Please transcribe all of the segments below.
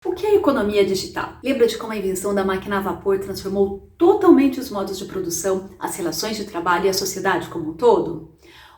O que é economia digital? Lembra de como a invenção da máquina a vapor transformou totalmente os modos de produção, as relações de trabalho e a sociedade como um todo?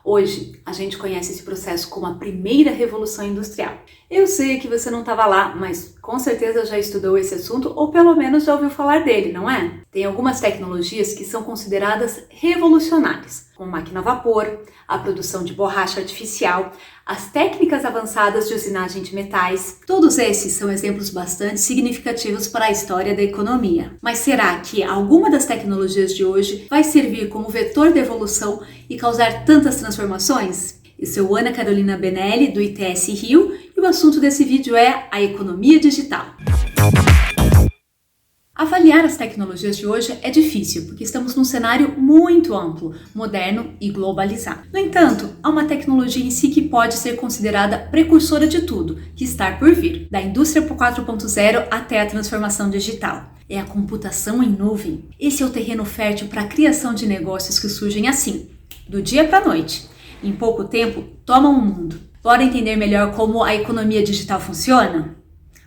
Hoje, a gente conhece esse processo como a primeira revolução industrial. Eu sei que você não estava lá, mas com certeza já estudou esse assunto ou pelo menos já ouviu falar dele, não é? Tem algumas tecnologias que são consideradas revolucionárias, como máquina a vapor, a produção de borracha artificial, as técnicas avançadas de usinagem de metais. Todos esses são exemplos bastante significativos para a história da economia. Mas será que alguma das tecnologias de hoje vai servir como vetor de evolução e causar tantas transformações? Eu sou Ana Carolina Benelli, do ITS Rio, e o assunto desse vídeo é a economia digital. Avaliar as tecnologias de hoje é difícil, porque estamos num cenário muito amplo, moderno e globalizado. No entanto, há uma tecnologia em si que pode ser considerada precursora de tudo, que está por vir, da indústria 4.0 até a transformação digital. É a computação em nuvem. Esse é o terreno fértil para a criação de negócios que surgem assim, do dia para a noite. Em pouco tempo, tomam o mundo. Bora entender melhor como a economia digital funciona?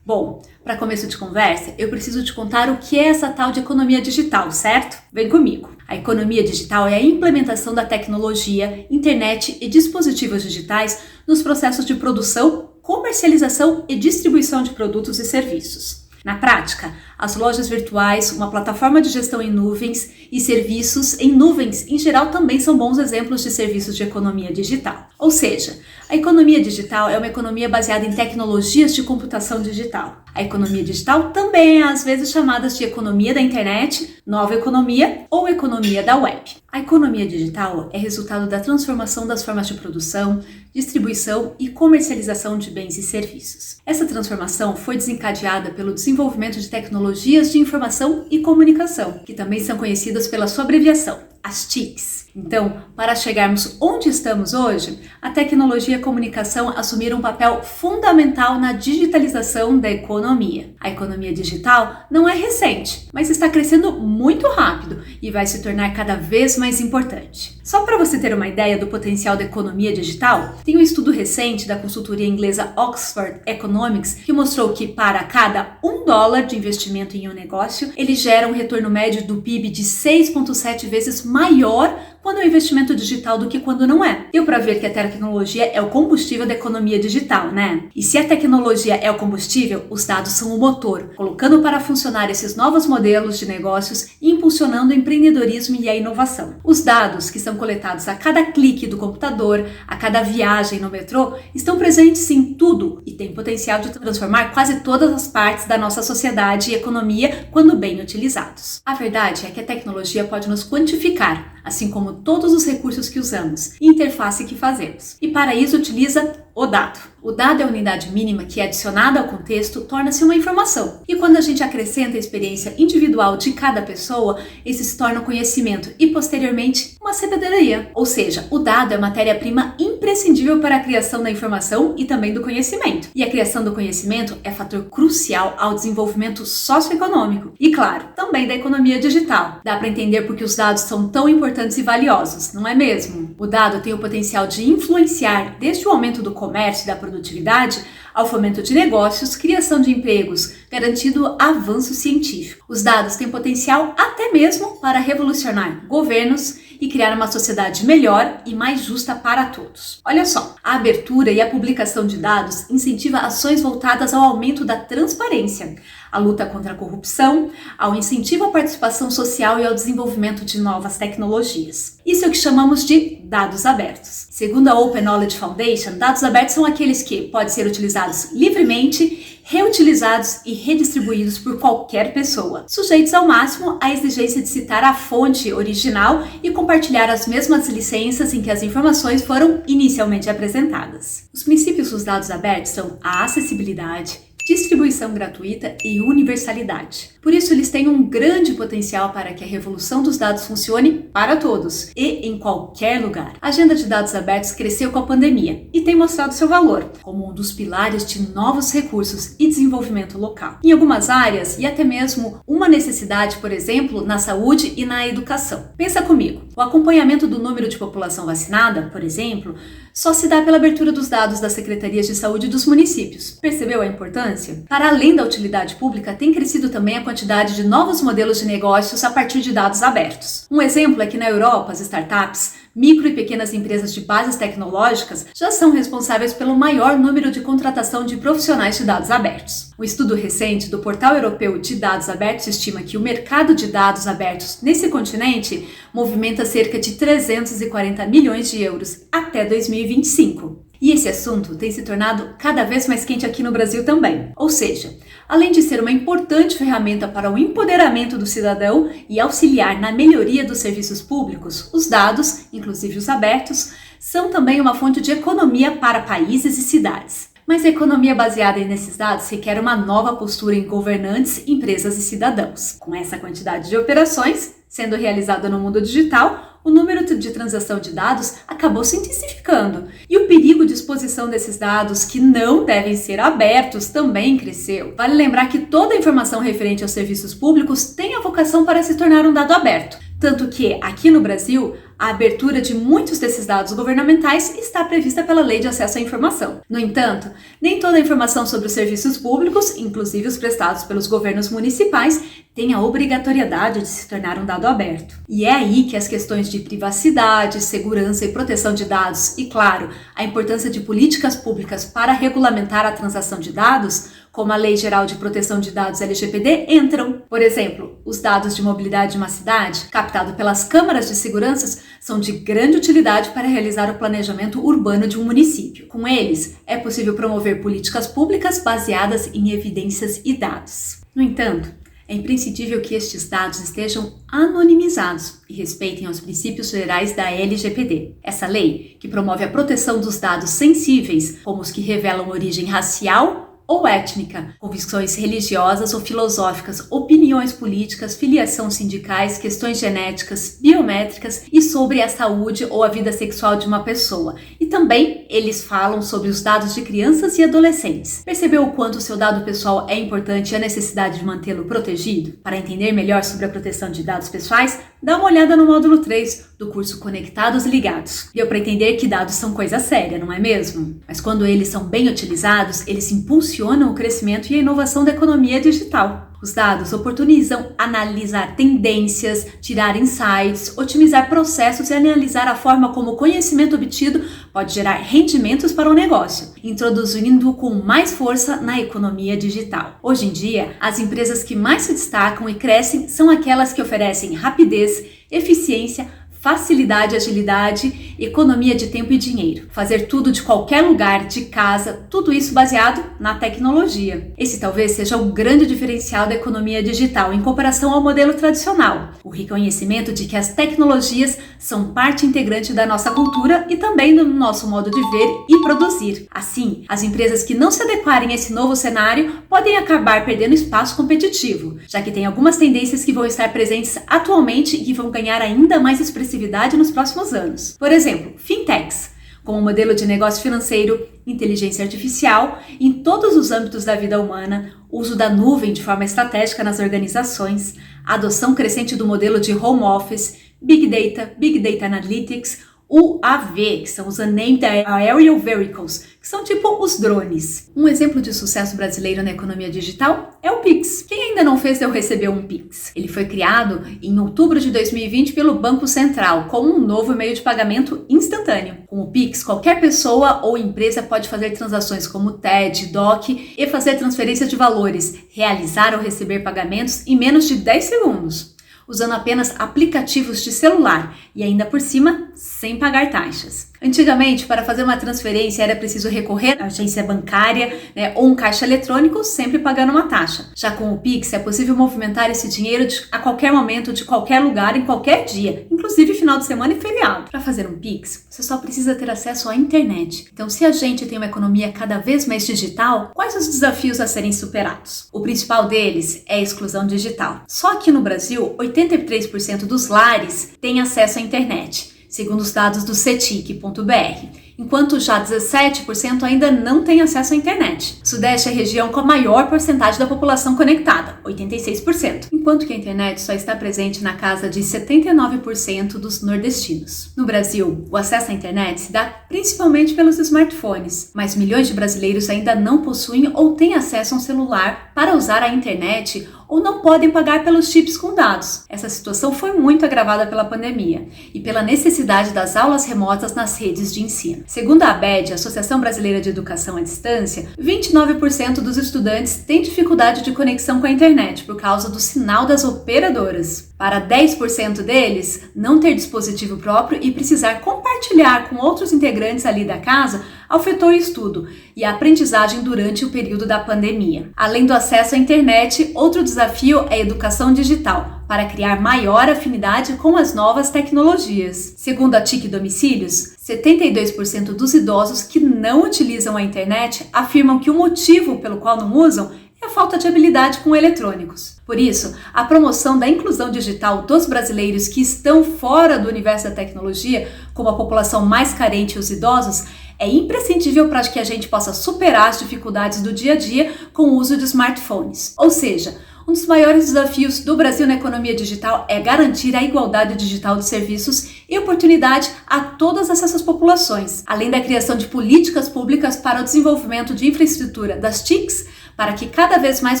Bom, para começo de conversa, eu preciso te contar o que é essa tal de economia digital, certo? Vem comigo! A economia digital é a implementação da tecnologia, internet e dispositivos digitais nos processos de produção, comercialização e distribuição de produtos e serviços. Na prática, as lojas virtuais, uma plataforma de gestão em nuvens e serviços em nuvens, em geral, também são bons exemplos de serviços de economia digital. Ou seja, a economia digital é uma economia baseada em tecnologias de computação digital. A economia digital também é às vezes chamada de economia da internet, nova economia ou economia da web. A economia digital é resultado da transformação das formas de produção, distribuição e comercialização de bens e serviços. Essa transformação foi desencadeada pelo desenvolvimento de tecnologias de informação e comunicação, que também são conhecidas pela sua abreviação, as TICs. Então, para chegarmos onde estamos hoje, a tecnologia e a comunicação assumiram um papel fundamental na digitalização da economia. A economia digital não é recente, mas está crescendo muito rápido e vai se tornar cada vez mais importante. Só para você ter uma ideia do potencial da economia digital, tem um estudo recente da consultoria inglesa Oxford Economics que mostrou que para cada $1 de investimento em um negócio, ele gera um retorno médio do PIB de 6,7 vezes maior quando é um investimento digital do que quando não é. Deu para ver que a tecnologia é o combustível da economia digital, né? E se a tecnologia é o combustível, os dados são o motor, colocando para funcionar esses novos modelos de negócios e impulsionando o empreendedorismo e a inovação. Os dados que são coletados a cada clique do computador, a cada viagem no metrô, estão presentes em tudo e têm potencial de transformar quase todas as partes da nossa sociedade e economia quando bem utilizados. A verdade é que a tecnologia pode nos quantificar, assim como todos os recursos que usamos e interface que fazemos. E para isso utiliza o dado. O dado é a unidade mínima que, adicionada ao contexto, torna-se uma informação. E quando a gente acrescenta a experiência individual de cada pessoa, esse se torna conhecimento e, posteriormente, uma sabedoria. Ou seja, o dado é matéria-prima imprescindível para a criação da informação e também do conhecimento. E a criação do conhecimento é fator crucial ao desenvolvimento socioeconômico. E, claro, também da economia digital. Dá para entender por que os dados são tão importantes e valiosos, não é mesmo? O dado tem o potencial de influenciar desde o aumento do comércio e da produtividade ao fomento de negócios, criação de empregos, garantindo avanço científico. Os dados têm potencial até mesmo para revolucionar governos e criar uma sociedade melhor e mais justa para todos. Olha só, a abertura e a publicação de dados incentiva ações voltadas ao aumento da transparência, à luta contra a corrupção, ao incentivo à participação social e ao desenvolvimento de novas tecnologias. Isso é o que chamamos de dados abertos. Segundo a Open Knowledge Foundation, dados abertos são aqueles que podem ser utilizados livremente, reutilizados e redistribuídos por qualquer pessoa, sujeitos ao máximo à exigência de citar a fonte original e compartilhar as mesmas licenças em que as informações foram inicialmente apresentadas. Os princípios dos dados abertos são a acessibilidade, distribuição gratuita e universalidade. Por isso, eles têm um grande potencial para que a revolução dos dados funcione para todos e em qualquer lugar. A agenda de dados abertos cresceu com a pandemia e tem mostrado seu valor como um dos pilares de novos recursos e desenvolvimento local. Em algumas áreas, e até mesmo uma necessidade, por exemplo, na saúde e na educação. Pensa comigo, o acompanhamento do número de população vacinada, por exemplo, só se dá pela abertura dos dados das secretarias de saúde dos municípios. Percebeu a importância? Para além da utilidade pública, tem crescido também a quantidade de novos modelos de negócios a partir de dados abertos. Um exemplo é que na Europa, as startups, micro e pequenas empresas de bases tecnológicas já são responsáveis pelo maior número de contratação de profissionais de dados abertos. Um estudo recente do Portal Europeu de Dados Abertos estima que o mercado de dados abertos nesse continente movimenta cerca de 340 milhões de euros até 2025. E esse assunto tem se tornado cada vez mais quente aqui no Brasil também. Ou seja, além de ser uma importante ferramenta para o empoderamento do cidadão e auxiliar na melhoria dos serviços públicos, os dados, inclusive os abertos, são também uma fonte de economia para países e cidades. Mas a economia baseada nesses dados requer uma nova postura em governantes, empresas e cidadãos. Com essa quantidade de operações sendo realizada no mundo digital, o número de transação de dados acabou se intensificando e o perigo de exposição desses dados que não devem ser abertos também cresceu. Vale lembrar que toda a informação referente aos serviços públicos tem a vocação para se tornar um dado aberto, tanto que, aqui no Brasil, a abertura de muitos desses dados governamentais está prevista pela Lei de Acesso à Informação. No entanto, nem toda a informação sobre os serviços públicos, inclusive os prestados pelos governos municipais, tem a obrigatoriedade de se tornar um dado aberto. E é aí que as questões de privacidade, segurança e proteção de dados e, claro, a importância de políticas públicas para regulamentar a transação de dados, como a Lei Geral de Proteção de Dados LGPD, entram. Por exemplo, os dados de mobilidade de uma cidade, captados pelas câmaras de segurança, são de grande utilidade para realizar o planejamento urbano de um município. Com eles, é possível promover políticas públicas baseadas em evidências e dados. No entanto, é imprescindível que estes dados estejam anonimizados e respeitem os princípios gerais da LGPD. Essa lei, que promove a proteção dos dados sensíveis, como os que revelam origem racial ou étnica, convicções religiosas ou filosóficas, opiniões políticas, filiação sindicais, questões genéticas, biométricas e sobre a saúde ou a vida sexual de uma pessoa. E também eles falam sobre os dados de crianças e adolescentes. Percebeu o quanto o seu dado pessoal é importante e a necessidade de mantê-lo protegido? Para entender melhor sobre a proteção de dados pessoais, dá uma olhada no módulo 3 do curso Conectados e Ligados. Deu para entender que dados são coisa séria, não é mesmo? Mas quando eles são bem utilizados, eles impulsionam o crescimento e a inovação da economia digital. Os dados oportunizam analisar tendências, tirar insights, otimizar processos e analisar a forma como o conhecimento obtido pode gerar rendimentos para o negócio, introduzindo com mais força na economia digital. Hoje em dia, as empresas que mais se destacam e crescem são aquelas que oferecem rapidez, eficiência, facilidade, agilidade, economia de tempo e dinheiro. Fazer tudo de qualquer lugar, de casa, tudo isso baseado na tecnologia. Esse talvez seja o grande diferencial da economia digital em comparação ao modelo tradicional. O reconhecimento de que as tecnologias são parte integrante da nossa cultura e também do nosso modo de ver e produzir. Assim, as empresas que não se adequarem a esse novo cenário podem acabar perdendo espaço competitivo, já que tem algumas tendências que vão estar presentes atualmente e que vão ganhar ainda mais expressividade nos próximos anos. Por exemplo, fintechs, como modelo de negócio financeiro, inteligência artificial, em todos os âmbitos da vida humana, uso da nuvem de forma estratégica nas organizações, a adoção crescente do modelo de home office, Big Data Analytics, UAV, que são os Unmanned Aerial Vehicles, que são tipo os drones. Um exemplo de sucesso brasileiro na economia digital é o Pix. Quem ainda não fez, deve receber um Pix. Ele foi criado em outubro de 2020 pelo Banco Central, como um novo meio de pagamento instantâneo. Com o Pix, qualquer pessoa ou empresa pode fazer transações como TED, DOC e fazer transferências de valores, realizar ou receber pagamentos em menos de 10 segundos. Usando apenas aplicativos de celular e ainda por cima sem pagar taxas. Antigamente, para fazer uma transferência era preciso recorrer à agência bancária, ou um caixa eletrônico, sempre pagando uma taxa. Já com o Pix, é possível movimentar esse dinheiro a qualquer momento, de qualquer lugar, em qualquer dia, inclusive final de semana e feriado. Para fazer um Pix, você só precisa ter acesso à internet. Então, se a gente tem uma economia cada vez mais digital, quais os desafios a serem superados? O principal deles é a exclusão digital. Só que no Brasil, 83% dos lares têm acesso à internet, segundo os dados do cetic.br, enquanto já 17% ainda não têm acesso à internet. O Sudeste é a região com a maior porcentagem da população conectada, 86%, enquanto que a internet só está presente na casa de 79% dos nordestinos. No Brasil, o acesso à internet se dá principalmente pelos smartphones, mas milhões de brasileiros ainda não possuem ou têm acesso a um celular para usar a internet ou não podem pagar pelos chips com dados. Essa situação foi muito agravada pela pandemia e pela necessidade das aulas remotas nas redes de ensino. Segundo a ABED, Associação Brasileira de Educação à Distância, 29% dos estudantes têm dificuldade de conexão com a internet por causa do sinal das operadoras. Para 10% deles, não ter dispositivo próprio e precisar compartilhar com outros integrantes ali da casa afetou o estudo e a aprendizagem durante o período da pandemia. Além do acesso à internet, outro desafio é a educação digital, para criar maior afinidade com as novas tecnologias. Segundo a TIC Domicílios, 72% dos idosos que não utilizam a internet afirmam que o motivo pelo qual não usam é a falta de habilidade com eletrônicos. Por isso, a promoção da inclusão digital dos brasileiros que estão fora do universo da tecnologia, como a população mais carente e os idosos, é imprescindível para que a gente possa superar as dificuldades do dia a dia com o uso de smartphones. Ou seja, um dos maiores desafios do Brasil na economia digital é garantir a igualdade digital de serviços e oportunidade a todas essas populações, além da criação de políticas públicas para o desenvolvimento de infraestrutura das TICs, para que cada vez mais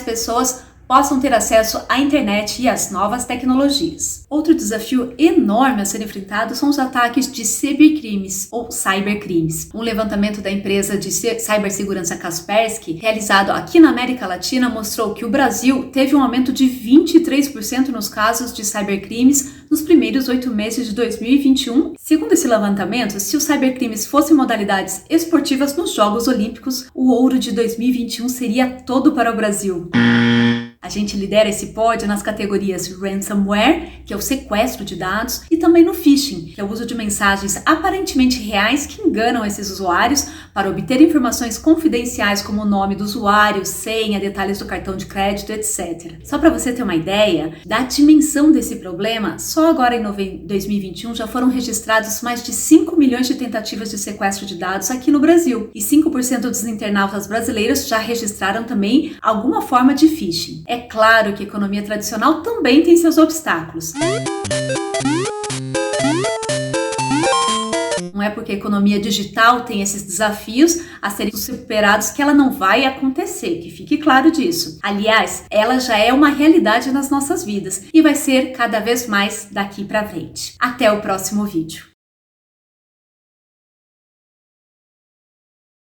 pessoas possam ter acesso à internet e às novas tecnologias. Outro desafio enorme a ser enfrentado são os ataques de cibercrimes ou cybercrimes. Um levantamento da empresa de cibersegurança Kaspersky, realizado aqui na América Latina, mostrou que o Brasil teve um aumento de 23% nos casos de cybercrimes nos primeiros 8 meses de 2021. Segundo esse levantamento, se os cybercrimes fossem modalidades esportivas nos Jogos Olímpicos, o ouro de 2021 seria todo para o Brasil. A gente lidera esse pódio nas categorias ransomware, que é o sequestro de dados, e também no phishing, que é o uso de mensagens aparentemente reais que enganam esses usuários para obter informações confidenciais como o nome do usuário, senha, detalhes do cartão de crédito, etc. Só para você ter uma ideia da dimensão desse problema, só agora em 2021 já foram registrados mais de 5 milhões de tentativas de sequestro de dados aqui no Brasil, e 5% dos internautas brasileiros já registraram também alguma forma de phishing. É claro que a economia tradicional também tem seus obstáculos. Não é porque a economia digital tem esses desafios a serem superados que ela não vai acontecer, que fique claro disso. Aliás, ela já é uma realidade nas nossas vidas e vai ser cada vez mais daqui para frente. Até o próximo vídeo.